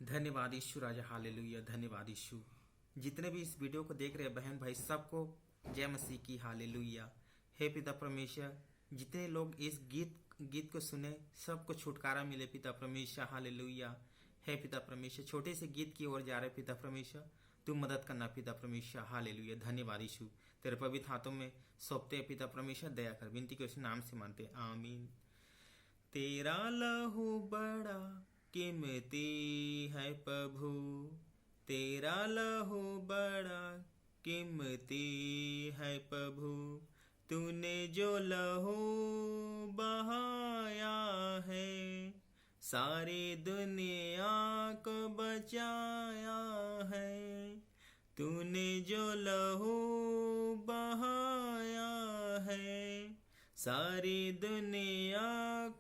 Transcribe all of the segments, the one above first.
धन्यवाद यीशु राजा, हालेलुया। धन्यवाद यीशु। जितने भी इस वीडियो को देख रहे हैं बहन भाई, सबको जय मसीह की, हालेलुया। हे पिता परमेश्वर, जितने लोग इस गीत को सुने सबको छुटकारा मिले पिता परमेश्वर, हालेलुया। हे पिता परमेश्वर, छोटे से गीत की ओर जा रहे पिता परमेश्वर, तू मदद करना पिता परमेश्वर, हालेलुया। धन्यवाद यीशु। तेरे पवित्र हाथों में सौंपते हैं पिता परमेश्वर, दया कर, विनती को इस नाम से मानते, आमीन। तेरा लहू बड़ा कीमती है प्रभु, तेरा लहू बड़ा कीमती है प्रभु, तूने जो लहू बहाया है सारी दुनिया को बचाया है, तूने जो लहू बहाया है सारी दुनिया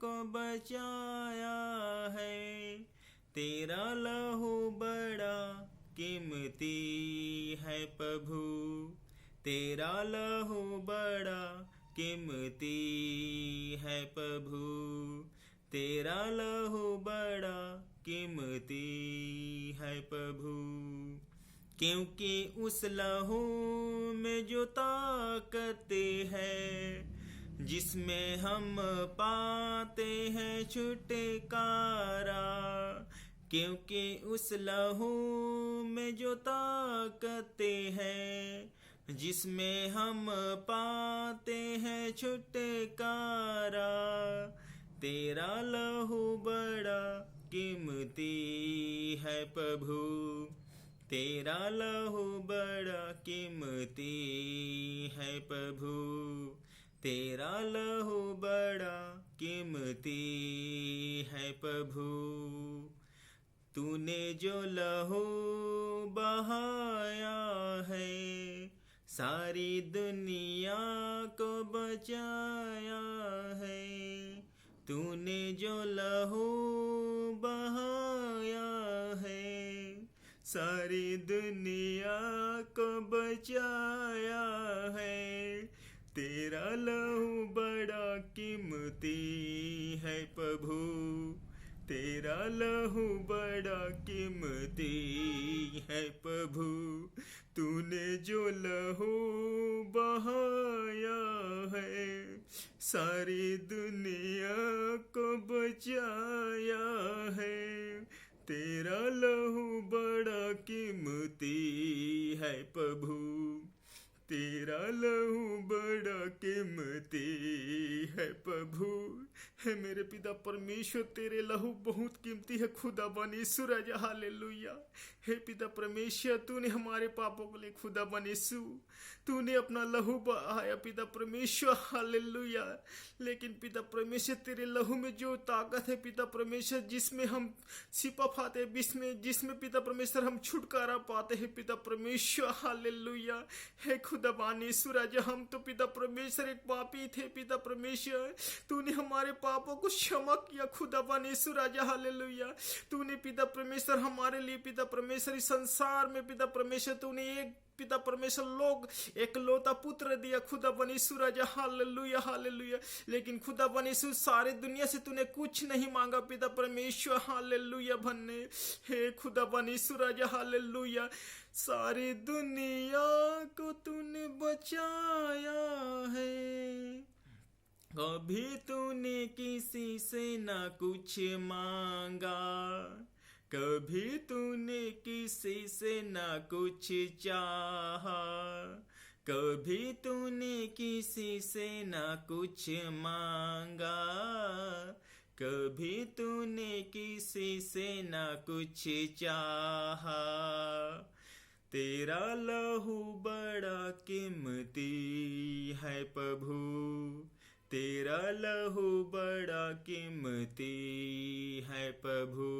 को बचाया है, तेरा लहू बड़ा कीमती है प्रभु, तेरा लहू बड़ा कीमती है प्रभु, तेरा लहू बड़ा कीमती है प्रभु, क्योंकि उस लहू में जो ताकत है जिसमें हम पाते हैं छुटकारा, क्योंकि उस लहू में जो ताकत है जिसमें हम पाते हैं छुटकारा, तेरा लहू बड़ा कीमती है प्रभु, तेरा लहू बड़ा कीमती है प्रभु, तेरा लहू बड़ा कीमती है प्रभु, तूने जो लहू बहाया है सारी दुनिया को बचाया है, तूने जो लहू बहाया है सारी दुनिया को बचाया है, तेरा लहू बड़ा कीमती है प्रभु, तेरा लहू बड़ा कीमती है प्रभु, तूने जो लहू बहाया है सारी दुनिया को बचाया है, तेरा लहू बड़ा कीमती है प्रभु, तेरा लहू बड़ा कीमती है प्रभु। है मेरे पिता परमेश्वर, तेरे लहू बहुत कीमती है खुदा बनीसु राजा, हालेलुया। हे पिता परमेश्वर, तूने हमारे पापों के लिए खुदा बनीसु तूने अपना लहू बहाया पिता परमेश्वर, हालेलुया। लेकिन पिता परमेश्वर, तेरे लहू में जो ताकत है पिता परमेश्वर, जिसमें हम सिपा पाते, जिसमें पिता परमेश्वर हम छुटकारा पाते हैं पिता परमेश्वर, हालेलुया। हे खुदा बानीसु राजा, हम तो पिता परमेश्वर एक पापी थे पिता परमेश्वर, तूने हमारे पापों को क्षमा किया खुदा बानीसु राजा, हालेलुया। तूने पिता परमेश्वर हमारे लिए पिता परमेश्वर इस संसार में पिता परमेश्वर तूने एक पिता परमेश्वर लोग एक लौता पुत्र दिया खुदा बनीसु राजा, हालेलुया हालेलुया। लेकिन खुदा बनीसु, सारे दुनिया से तूने कुछ नहीं मांगा पिता परमेश्वर, हालेलुया भन्ने। हे खुदा बनीसु राजा, हालेलुया। सारी दुनिया को तूने बचाया है, कभी तूने किसी से ना कुछ मांगा, कभी तूने किसी से ना कुछ चाहा, कभी तूने किसी से ना कुछ मांगा, कभी तूने किसी से ना कुछ चाहा, तेरा लहू बड़ा कीमती है प्रभु, तेरा लहू बड़ा कीमती है प्रभु,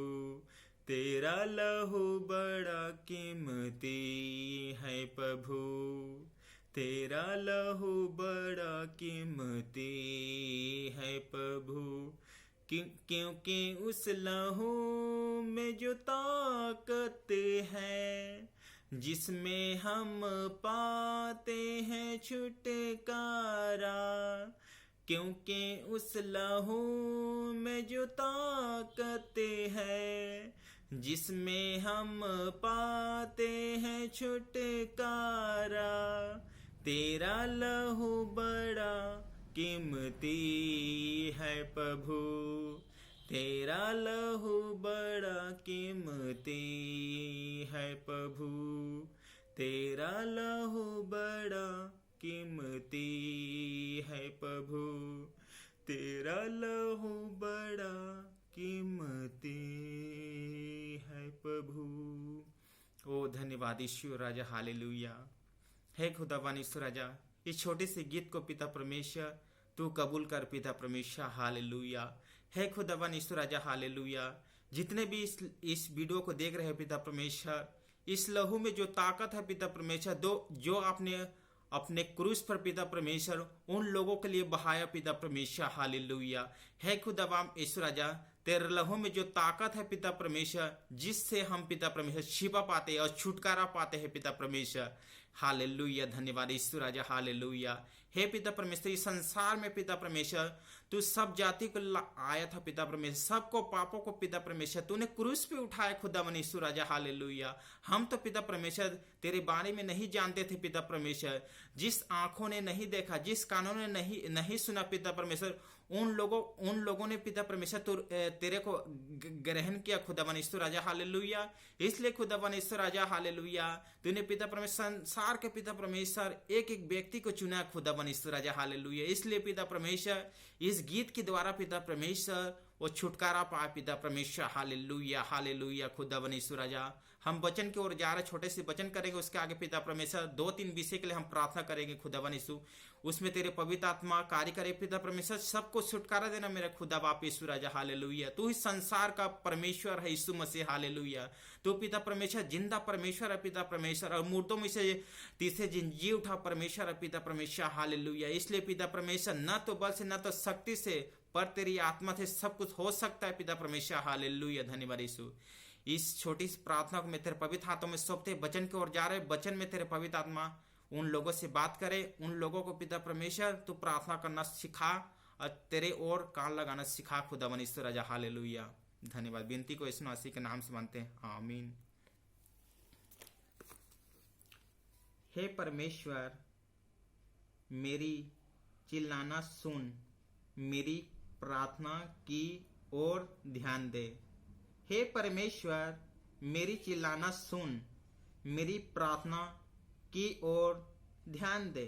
तेरा लहू बड़ा कीमती है प्रभु, तेरा लहू बड़ा कीमती है प्रभु, क्योंकि उस लहू में जो ताकत है जिसमें हम पाते हैं छुटकारा, क्योंकि उस लहू में जो ताकत है जिसमें हम पाते हैं छुटकारा। तेरा लहू बड़ा कीमती है प्रभु, तेरा लहू बड़ा कीमती है प्रभु, तेरा लहू बड़ा कीमती है प्रभु, तेरा लहू बड़ा कीमती है प्रभु। ओ धन्यवाद ईश्वर राजा, हालेलुया। हे खुदावन ईश्वर राजा, इस छोटे से गीत को पिता परमेश्वर तू कबूल कर पिता परमेश्वर, हालेलुया। हे खुदावन ईश्वर राजा, हालेलुया। जितने भी इस वीडियो को देख रहे हैं पिता परमेश्वर, इस लहू में जो ताकत है पिता परमेश्वर, जो आपने अपने क्रूस पर पिता परमेश्वर उन लोगों के लिए बहाया पिता परमेश्वर, हालेलुया। हे खुदावन ईश्वर राजा, तेरे लहू में जो ताकत है पिता परमेश्वर, जिससे हम पिता परमेश्वर शिफा पाते हैं और छुटकारा पाते हैं पिता परमेश्वर, हालेलुया। धन्यवाद ईश्वर राजा, हालेलुया। हे पिता परमेश्वर, इस संसार में पिता परमेश्वर तू सब जाति को आया था पिता परमेश्वर, सबको पापों को पिता परमेश्वर तूने क्रूस पे उठाया खुदावन ईश्वर राजा, हालेलुया। हम तो पिता परमेश्वर तेरे बारे में नहीं जानते थे पिता परमेश्वर, जिस आंखों ने नहीं देखा, जिस कानों ने नहीं सुना पिता परमेश्वर, उन लोगों ने पिता परमेश्वर तेरे को ग्रहण किया खुदावन ईश्वर राजा, हालेलुया। इसलिए खुदावन ईश्वर राजा, हालेलुया, तूने पिता परमेश्वर संसार के पिता परमेश्वर एक एक व्यक्ति को चुना खुदावन ईश्वर राजा, हालेलुया। इसलिए पिता परमेश्वर इस गीत के द्वारा पिता परमेश्वर वो छुटकारा पाए पिता परमेश्वर, हालेलुया, हालेलुया। खुदावन ईश्वर राजा, हम वचन की ओर जा रहे, छोटे से वचन करेंगे, उसके आगे पिता परमेश्वर 2-3 विषय के लिए हम प्रार्थना करेंगे खुदावन यीशु, उसमें तेरे पवित्र आत्मा कार्य करे पिता परमेश्वर, सबको छुटकारा देना मेरा खुदा बाप यीशु राजा, हालेलुया। तू इस संसार का परमेश्वर है यीशु मसीह, हालेलुया। तू पिता परमेश्वर जिंदा परमेश्वर है पिता परमेश्वर, और मुर्दों में से तीसरे दिन जी उठा परमेश्वर है पिता परमेश्वर, हालेलुया। इसलिए पिता परमेश्वर न तो बल से न तो शक्ति से पर तेरी आत्मा से सब कुछ हो सकता है पिता परमेश्वर, हालेलुया। धन्यवाद यीशु। इस छोटी सी प्रार्थना को मैं तेरे पवित्र हाथों में सौंपते वचन की ओर जा रहे, वचन में तेरे पवित्र आत्मा उन लोगों से बात करे, उन लोगों को पिता परमेश्वर तू प्रार्थना करना सिखा और तेरे ओर कान लगाना सिखा खुदावन ईश्वर राजा, हालेलुया। धन्यवाद। विनती को यीशु मसीह के नाम से मानते हैं, आमीन। हे परमेश्वर, मेरी चिल्लाना सुन, मेरी प्रार्थना की ओर ध्यान दे। हे परमेश्वर, मेरी चिल्लाना सुन, मेरी प्रार्थना की ओर ध्यान दे।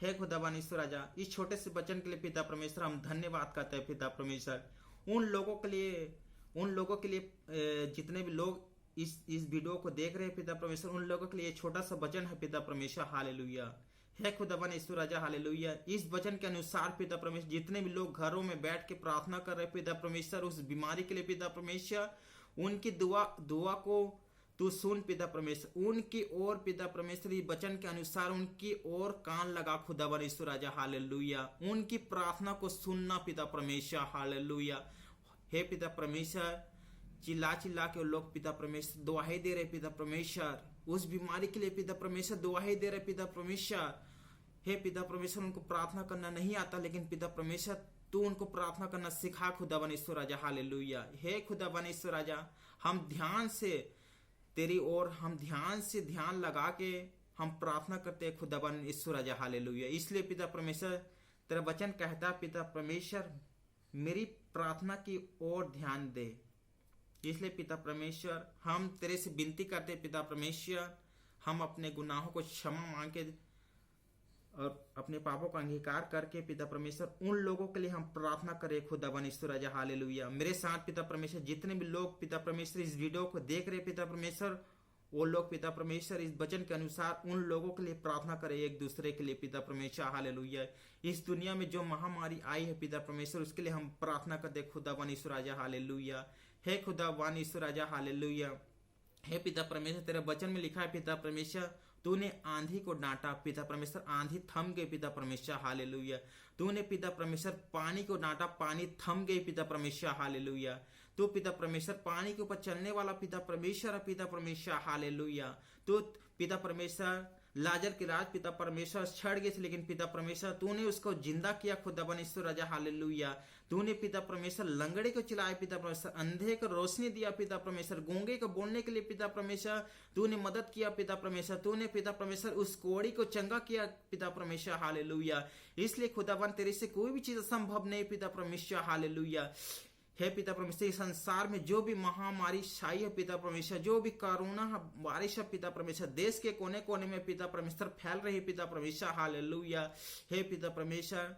हे खुदावन ईश्वर राजा, इस छोटे से वचन के लिए पिता परमेश्वर हम धन्यवाद करते हैं पिता परमेश्वर। उन लोगों के लिए जितने भी लोग इस वीडियो को देख रहे हैं पिता परमेश्वर, उन लोगों के लिए छोटा सा वचन है पिता परमेश्वर, हालेलुया। हे खुदावन ईश्वर राजा, हालेलुया। इस वचन के अनुसार पिता परमेश्वर जितने भी लोग घरों में बैठ के प्रार्थना कर रहे पिता परमेश्वर, उस बीमारी के लिए पिता परमेश्वर, उनकी दुआ को तू सुन पिता परमेश्वर, उनकी ओर पिता परमेश्वर वचन के अनुसार उनकी ओर कान लगा खुदावन ईश्वर राजा, हालेलुया। उनकी प्रार्थना को सुनना पिता परमेश्वर, हालेलुया। हे पिता परमेश्वर, चिल्ला के लोग पिता परमेश्वर दुआएं दे रहे पिता परमेश्वर, उस बीमारी के लिए पिता परमेश्वर दुआएं दे रहे पिता परमेश्वर। हे पिता परमेश्वर, उनको प्रार्थना करना नहीं आता, लेकिन पिता परमेश्वर तू उनको प्रार्थना करना सिखा खुदावन ईश्वर राजा, हालेलुया। हे खुदावन ईश्वर राजा, हम ध्यान से तेरी ओर ध्यान लगा के हम प्रार्थना करते हैं खुदावन ईश्वर राजा, हालेलुया। इसलिए पिता परमेश्वर तेरा वचन कहता है पिता परमेश्वर मेरी प्रार्थना की ओर ध्यान दे। इसलिए पिता परमेश्वर हम तेरे से विनती करते पिता परमेश्वर, हम अपने गुनाहों को क्षमा मांग के और अपने पापों का अंगीकार करके पिता परमेश्वर उन लोगों के लिए हम प्रार्थना करें खुदावन ईश्वर राजा, हालेलुया। मेरे साथ पिता परमेश्वर जितने भी लोग पिता परमेश्वर इस वीडियो को देख रहे पिता परमेश्वर, वो लोग पिता परमेश्वर इस वचन के अनुसार उन लोगों के लिए प्रार्थना करें, एक दूसरे के लिए पिता परमेश्वर, हालेलुया। इस दुनिया में जो महामारी आई है पिता परमेश्वर, उसके लिए हम प्रार्थना करते खुदावन ईश्वर राजा, हालेलुया। हे खुदावन ईश्वर राजा, हालेलुया। हे पिता परमेश्वर, तेरे वचन में लिखा है पिता परमेश्वर, तूने आंधी को डांटा पिता परमेश्वर, आंधी थम गई पिता परमेश्वर, हालेलुया। तूने पिता परमेश्वर पानी को डांटा, पानी थम गई पिता परमेश्वर, हालेलुया। तू पिता परमेश्वर पानी के ऊपर चलने वाला पिता परमेश्वर, हालेलुया। तू पिता परमेश्वर लाजर की रात पिता परमेश्वर छड़ गई थी, लेकिन पिता परमेश्वर तूने उसको जिंदा किया खुदावन यीशु राजा हालेलुया। तूने पिता परमेश्वर लंगड़े को चिल्लाया पिता परमेश्वर, अंधे को रोशनी दिया पिता परमेश्वर, गूंगे को बोलने के लिए पिता परमेश्वर तूने मदद किया पिता परमेश्वर। तूने पिता परमेश्वर उस कोड़ी को चंगा किया पिता परमेश्वर हालेलुया। इसलिए खुदावन तेरे से कोई भी चीज असंभव नहीं पिता परमेश्वर हालेलुया। हे पिता परमेश्वर, इस संसार में जो भी महामारी छाई है पिता परमेश्वर, जो भी कोरोना बारिश है पिता परमेश्वर, देश के कोने कोने में पिता परमेश्वर फैल रही पिता परमेश्वर हालेलुया। हे पिता परमेश्वर,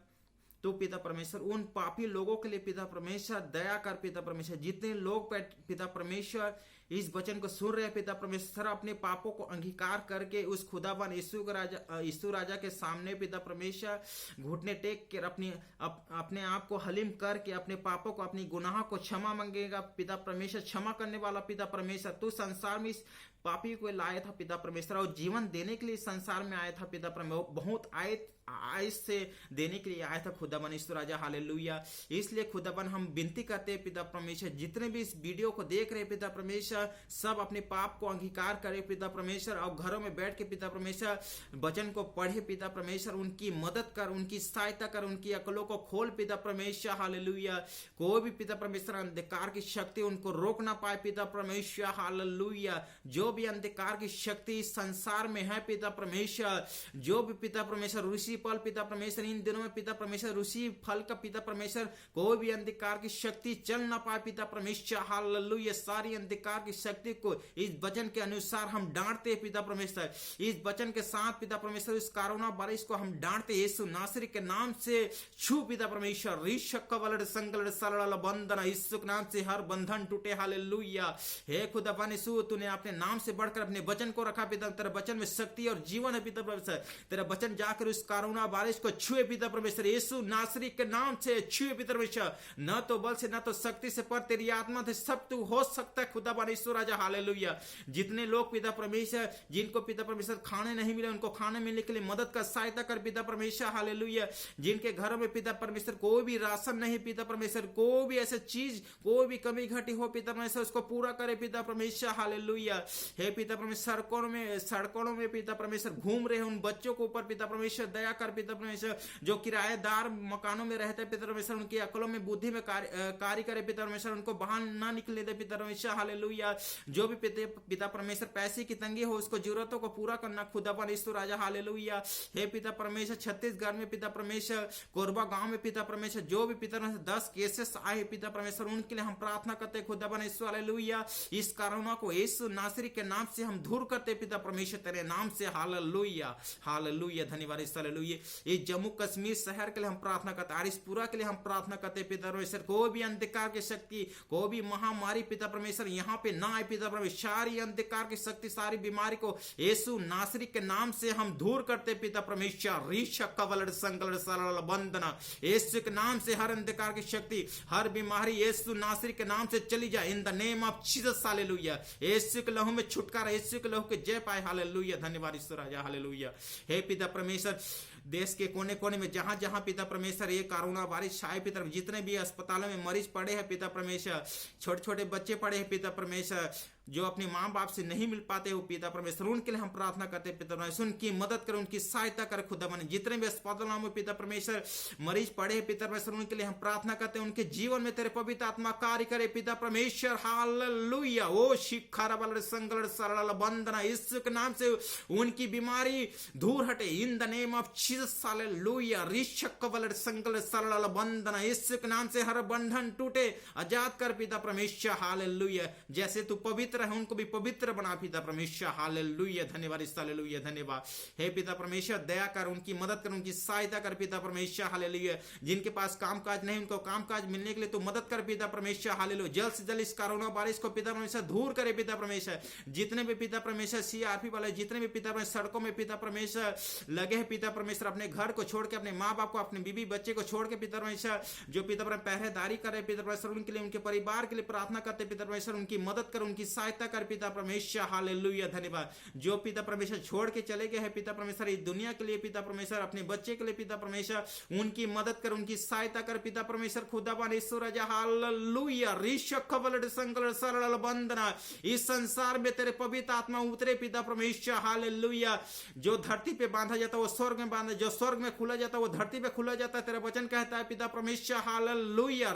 तो पिता परमेश्वर उन पापी लोगों के लिए पिता परमेश्वर दया कर पिता परमेश्वर। जितने लोग पिता परमेश्वर इस वचन को सुन रहे हैं पिता परमेश्वर, अपने पापों को अंगीकार करके उस खुदावन यीशु राजा के सामने पिता परमेश्वर घुटने टेक कर अपने आप को हलीम करके अपने पापों को, अपनी गुनाह को क्षमा मांगेगा पिता परमेश्वर। क्षमा करने वाला पिता परमेश्वर, तू संसार में इस पापी को लाया था पिता परमेश्वर और जीवन देने के लिए संसार में आया था पिता परमेश्वर, बहुत आयस से देने के लिए आया था खुदावन यीशु राजा हालेलुया। इसलिए खुदावन हम विनती करते हैं पिता परमेश्वर, जितने भी इस वीडियो को देख रहे पिता परमेश्वर, सब अपने पाप को अंगीकार करे पिता परमेश्वर और घरों में बैठ के पिता परमेश्वर वचन को पढ़े पिता परमेश्वर। उनकी मदद कर, उनकी सहायता कर, उनकी अकलों को खोल पिता परमेश्वर हालेलुया। कोई भी पिता परमेश्वर अंधकार की शक्ति उनको रोक ना पाए पिता परमेश्वर हालेलुया। जो भी अंधकार की शक्ति इस संसार में है पिता परमेश्वर, जो भी पिता परमेश्वर ऋषि फल पिता परमेश्वर, इन दिनों में पिता परमेश्वर ऋषि फल का पिता परमेश्वर कोई भी अंधकार की शक्ति चल ना पाए पिता परमेश्वर हालेलुया। सारी अंधकार की शक्ति को इस वचन के अनुसार हम डांटते हैं पिता परमेश्वर। इस वचन के साथ पिता परमेश्वर इस कोरोना वायरस को हम डांटते यीशु नासरी के नाम से छू पिता परमेश्वर। ऋषक वलड संकलड सरल बंधन, यीशु के नाम से हर बंधन टूटे हालेलुया। हे खुदावन यीशु, तूने अपने नाम से बढ़कर अपने वचन को रखा पिता। तेरे वचन में शक्ति और जीवन है पिता परमेश्वर। तेरा वचन जाकर उस कोरोना वायरस को छुए पिता परमेश्वर, यीशु नासरी के नाम से छुए पिता परमेश्वर। न तो बल से न तो शक्ति से, पर तेरी आत्मा से सब तू हो सकता है खुदावन यीशु राजा हालेलुया। जितने लोग पिता परमेश्वर जिनको पिता परमेश्वर खाने नहीं मिले, उनको खाने मिलने के लिए मदद कर, सहायता कर पिता परमेश्वर हालेलुया। जिनके घरों में पिता परमेश्वर कोई भी राशन नहीं पिता परमेश्वर, कोई भी ऐसा चीज, कोई भी कमी घटी हो पिता परमेश्वर, उसको पूरा करे पिता परमेश्वर हालेलुया। हे पिता परमेश्वर, सड़कों में पिता परमेश्वर घूम रहे हैं उन बच्चों के ऊपर पिता परमेश्वर दया कर पिता परमेश्वर। जो किराएदार मकानों में रहते हैं पिता परमेश्वर, उनकी अकलों में बुद्धि में कार्य करे पिता परमेश्वर, उनको बाहर ना निकले दे पिता परमेश्वर हालेलुया। जो भी पिता परमेश्वर पैसे की तंगी हो, उसको जरूरतों को पूरा करना खुदावन यीशु राजा हालेलुया। हे पिता परमेश्वर, छत्तीसगढ़ में पिता परमेश्वर कोरबा गांव में पिता परमेश्वर जो भी पिता परमेश्वर 10 केसेस आए पिता परमेश्वर, उनके लिए हम प्रार्थना करते खुदावन यीशु हालेलुया। इस कोरोना को यीशु नासरी के नाम से हम दूर करते पिता परमेश्वर, तेरे नाम से हालेलुया हालेलुया। धन्यवाद हालेलुया। इस जम्मू कश्मीर शहर के लिए हम प्रार्थना करते, आरिसपुरा के लिए हम प्रार्थना करते पिता परमेश्वर। कोई भी अंधकार की शक्ति, कोई भी महामारी पिता परमेश्वर यहाँ पे ना आए पिता परमेश्वर। सारी अंधकार की शक्ति, सारी बीमारी को यीशु नासरी के नाम से हम दूर करते पिता परमेश्वर। ऋषक कवलड संकलड सरल बंधना, यीशु के नाम से हर अंधकार की शक्ति, हर बीमारी यीशु नासरी के नाम से चली जाए in the name of Jesus hallelujah. यीशु के लहू में छुटकारा, यीशु के लहू के जय पाए हालेलुया। धन्यवाद ईश्वर राजा हालेलुया। हे पिता परमेश्वर, देश के कोने कोने में जहां जहां पिता परमेश्वर ये कोरोना वायरस छाए पिता, जितने भी अस्पतालों में मरीज पड़े हैं पिता परमेश्वर, छोटे छोटे बच्चे पड़े हैं पिता परमेश्वर, जो अपने माँ बाप से नहीं मिल पाते हो पिता परमेश्वर, उनके लिए हम प्रार्थना करते पिता परमेश्वर। उनकी मदद कर, उनकी सहायता कर खुदावन। जितने भी अस्पतालों में पिता परमेश्वर मरीज पड़े हैं पिता परमेश्वर, उनके लिए हम प्रार्थना करते हैं, उनके जीवन में तेरे पवित्र आत्मा कार्य करे पिता परमेश्वर हालेलुया। ओ शिखर बल संगल सरल बंधना, यीशु के नाम से उनकी बीमारी दूर हटे in the name of Jesus hallelujah. ऋषक बल संगल सरल बंधना, यीशु के नाम से हर बंधन टूटे, आजाद कर पिता परमेश्वर हालेलुया। जैसे तू पवित्र है, उनको भी पवित्र बना पिता परमेश्वर हालेलुया। धन्यवाद हालेलुया धन्यवाद। हे पिता परमेश्वर, दया कर, उनकी मदद कर, उनकी सहायता कर पिता परमेश्वर हालेलुया। जिनके पास कामकाज नहीं, उनको कामकाज मिलने के लिए तू मदद कर पिता परमेश्वर हालेलुया। जल्द से जल्द इस कोरोना वायरस को पिता परमेश्वर दूर करे पिता परमेश्वर। जितने भी पिता परमेश्वर सीआरपी वाले, जितने भी पिता परमेश्वर सड़कों में पिता परमेश्वर लगे हैं पिता परमेश्वर, अपने घर को छोड़ के, अपने माँ बाप को, अपने बीबी बच्चे को छोड़ के पिता परमेश्वर जो पिता परमेश्वर पहरेदारी करे पिता परमेश्वर, उनके लिए, उनके परिवार के लिए प्रार्थना करते पिता परमेश्वर। उनकी मदद कर, उनकी सहायता सहायता कर पिता परमेश्वर, हालेलुया धन्यवाद। जो पिता परमेश्वर छोड़ के चले गए हैं पिता परमेश्वर इस दुनिया के लिए पिता परमेश्वर, अपने बच्चे के लिए पिता परमेश्वर, उनकी मदद कर, उनकी सहायता कर पिता परमेश्वर, खुदावन यीशु राजा, हालेलुया। सरल बंदना, इस संसार में तेरे पवित्र आत्मा उतरे पिता परमेश्वर, हालेलुया। जो धरती पे बांधा जाता है वो स्वर्ग में बांधा, जो स्वर्ग में खुला जाता है वो धरती पे खुला जाता है। तेरा वचन कहता है पिता परमेश्वर, हालेलुया।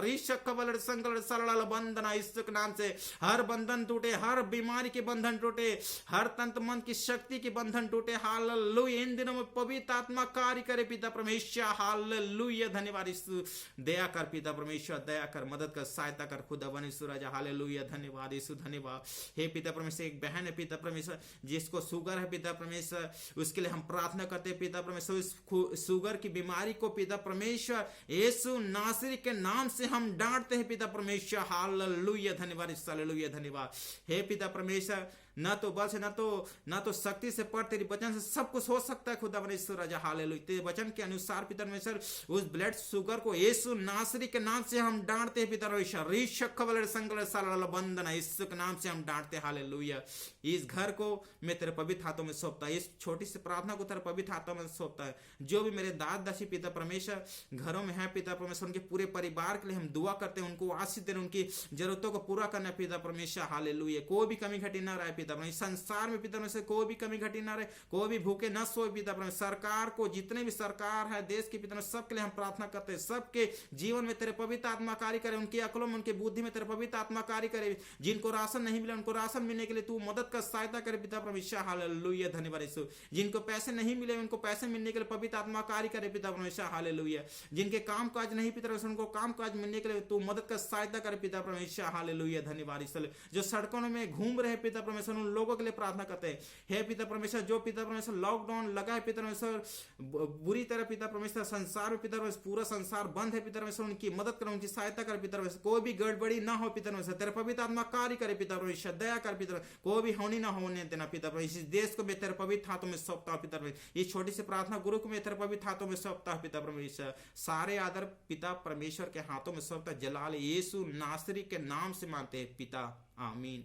सरल बंदना, यीशु के नाम से हर बंधन टूटे, हर बीमारी के बंधन टूटे, हर तंत्र मन की शक्ति के बंधन टूटे, हालेलुया। इन दिनों में पवित्र आत्मा कार्य करे पिता परमेश्वर, हालेलुया धन्यवाद यीशु। दया कर पिता परमेश्वर, दया कर, मदद कर, सहायता कर खुदावन यीशु राजा, हालेलुया धन्यवाद यीशु धन्यवाद। हे पिता परमेश्वर, एक बहन है पिता परमेश्वर जिसको शुगर है पिता परमेश्वर, उसके लिए हम प्रार्थना करते हैं पिता परमेश्वर। इस शुगर की बीमारी को पिता परमेश्वर यीशु नासरी के नाम से हम डांटते हैं पिता परमेश्वर, हालेलुया धन्यवाद यीशु, हालेलुया धन्यवाद। हे पिता परमेश्वर, ना तो बल से ना तो शक्ति से, पर तेरी वचन से सब कुछ हो सकता है खुदा परमेश्वर राजा, हालेलुया। तेरे वचन के अनुसार पिता परमेश्वर उस ब्लड शुगर को यीशु नासरी के नाम से हम डांटते हैं पिता परमेश्वर, बंधन यीशु के नाम से हम डांटते हैं, हालेलुया। इस घर को मैं तेरे पवित्र हाथों में सौंपता है, इस छोटी सी प्रार्थना को तेरे पवित्र हाथों में सौंपता है। जो भी मेरे दास दासी पिता परमेश्वर घरों में है पिता परमेश्वर, उनके पूरे परिवार के लिए हम दुआ करते हैं, उनको आशीष देना, उनकी जरूरतों को पूरा करना पिता परमेश्वर, हालेलुया। कोई भी कमी घटी ना रहे पिता परमेश्वर, संसार में पिता परमेश्वर कोई भी कमी घटी ना रहे, कोई भी भूखे न सोए पिता परमेश्वर। सरकार को, जितने भी सरकार है देश की पिता परमेश्वर, सबके लिए हम प्रार्थना करते हैं, सबके जीवन में तेरे पवित्र आत्मा कार्य करे, उनकी अकलों में, उनकी बुद्धि में तेरे पवित्र आत्मा कार्य करे। जिनको राशन नहीं मिला उनको राशन मिलने के लिए तू मदद कर, सहायता करे पिता परमेश्वर, हालेलुया धन्यवाद यीशु। जिनको पैसे नहीं मिले उनको पैसे मिलने के लिए पवित्र आत्मा कार्य करे पिता परमेश्वर, हालेलुया। जिनके काम काज नहीं पिता परमेश्वर उनको काम काज मिलने के लिए तू मदद कर, सहायता करे पिता परमेश्वर, हालेलुया धन्यवाद यीशु। जो सड़कों में घूम रहे पिता परमेश्वर उन लोगों के लिए प्रार्थना करते हैं, हे पिता परमेश्वर। जो पिता परमेश्वर लॉकडाउन लगा है पिता परमेश्वर, बुरी तरह पिता परमेश्वर संसार में पिता परमेश्वर, पूरा संसार बंद है पिता परमेश्वर, उनकी मदद करो, उनकी सहायता कर पिता परमेश्वर। कोई भी गड़बड़ी ना हो पिता परमेश्वर, तेरे पवित्र आत्मा कार्य करे पिता परमेश्वर, दया कर पिता, कोई भी हानि ना होने देना पिता परमेश्वर। इस देश को मैं तेरे पवित्र हाथों में सौंपता हूं पिता परमेश्वर, ये छोटी सी प्रार्थना गुरु को मैं तेरे पवित्र हाथों में सौंपता हूं पिता परमेश्वर। सारे आदर पिता परमेश्वर के हाथों में सौंपता, जलाल यीशु नासरी के नाम से मानते हैं पिता, आमीन।